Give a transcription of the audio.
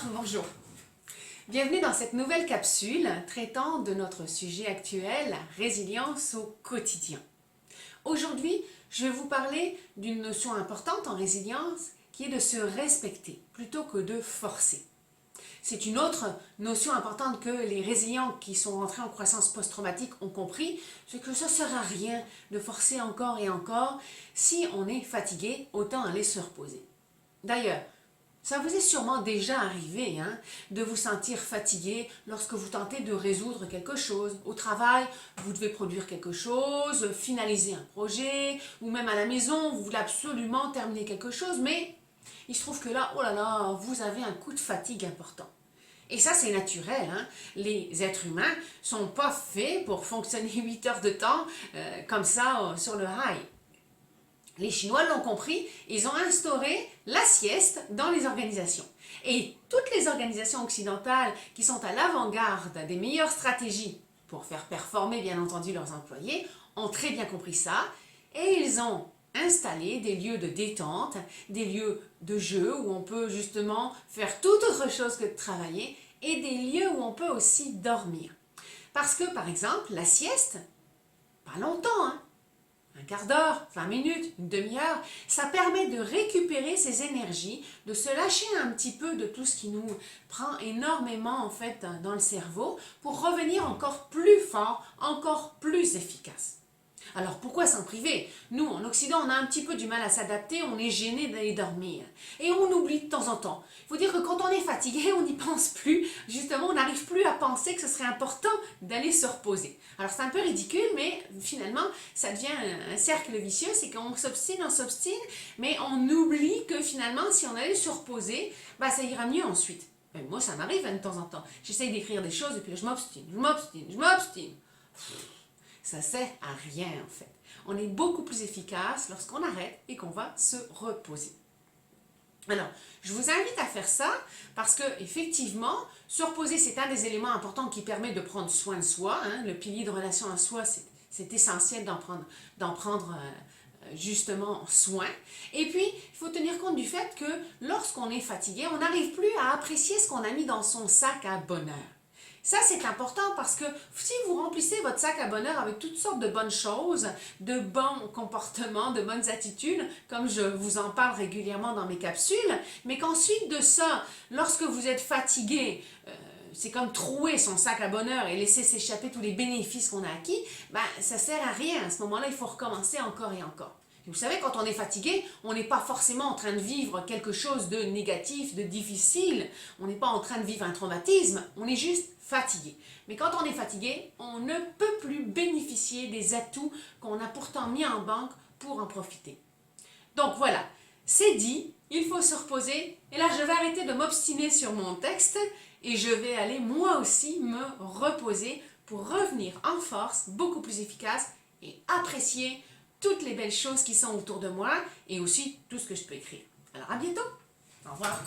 bonjour. Bienvenue dans cette nouvelle capsule traitant de notre sujet actuel, la résilience au quotidien. Aujourd'hui, je vais vous parler d'une notion importante en résilience qui est de se respecter plutôt que de forcer. C'est une autre notion importante que les résilients qui sont entrés en croissance post-traumatique ont compris, c'est que ça ne sert à rien de forcer encore et encore. Si on est fatigué, autant aller se reposer. D'ailleurs, ça vous est sûrement déjà arrivé de vous sentir fatigué lorsque vous tentez de résoudre quelque chose. Au travail, vous devez produire quelque chose, finaliser un projet, ou même à la maison, vous voulez absolument terminer quelque chose, mais il se trouve que là, oh là là, vous avez un coup de fatigue important. Et ça, c'est naturel. Les êtres humains ne sont pas faits pour fonctionner 8 heures de temps comme ça sur le rail. Les Chinois l'ont compris, ils ont instauré la sieste dans les organisations. Et toutes les organisations occidentales qui sont à l'avant-garde des meilleures stratégies pour faire performer bien entendu leurs employés ont très bien compris ça et ils ont installé des lieux de détente, des lieux de jeu où on peut justement faire toute autre chose que de travailler et des lieux où on peut aussi dormir. Parce que par exemple, la sieste, pas longtemps, un quart d'heure, 20 minutes, une demi-heure, ça permet de récupérer ses énergies, de se lâcher un petit peu de tout ce qui nous prend énormément en fait dans le cerveau pour revenir encore plus fort, encore plus efficace. Alors pourquoi s'en priver? Nous, en Occident, on a un petit peu du mal à s'adapter, on est gêné d'aller dormir. Et on oublie de temps en temps. Il faut dire que quand on est fatigué, on n'y pense plus. Justement, on n'arrive plus à penser que ce serait important d'aller se reposer. Alors c'est un peu ridicule, mais finalement, ça devient un cercle vicieux. C'est qu'on s'obstine, mais on oublie que finalement, si on allait se reposer, ça ira mieux ensuite. Mais moi, ça m'arrive de temps en temps. J'essaye d'écrire des choses et puis là, je m'obstine. Ça sert à rien en fait. On est beaucoup plus efficace lorsqu'on arrête et qu'on va se reposer. Alors, je vous invite à faire ça parce que effectivement, se reposer c'est un des éléments importants qui permet de prendre soin de soi. Le pilier de relation à soi, c'est essentiel d'en prendre justement soin. Et puis, il faut tenir compte du fait que lorsqu'on est fatigué, on n'arrive plus à apprécier ce qu'on a mis dans son sac à bonheur. Ça, c'est important parce que si vous remplissez votre sac à bonheur avec toutes sortes de bonnes choses, de bons comportements, de bonnes attitudes, comme je vous en parle régulièrement dans mes capsules, mais qu'ensuite de ça, lorsque vous êtes fatigué, c'est comme trouer son sac à bonheur et laisser s'échapper tous les bénéfices qu'on a acquis, ça ne sert à rien. À ce moment-là, il faut recommencer encore et encore. Et vous savez, quand on est fatigué, on n'est pas forcément en train de vivre quelque chose de négatif, de difficile. On n'est pas en train de vivre un traumatisme, on est juste fatigué. Mais quand on est fatigué, on ne peut plus bénéficier des atouts qu'on a pourtant mis en banque pour en profiter. Donc voilà, c'est dit, il faut se reposer. Et là, je vais arrêter de m'obstiner sur mon texte et je vais aller moi aussi me reposer pour revenir en force, beaucoup plus efficace et apprécier toutes les belles choses qui sont autour de moi et aussi tout ce que je peux écrire. Alors à bientôt. Au revoir.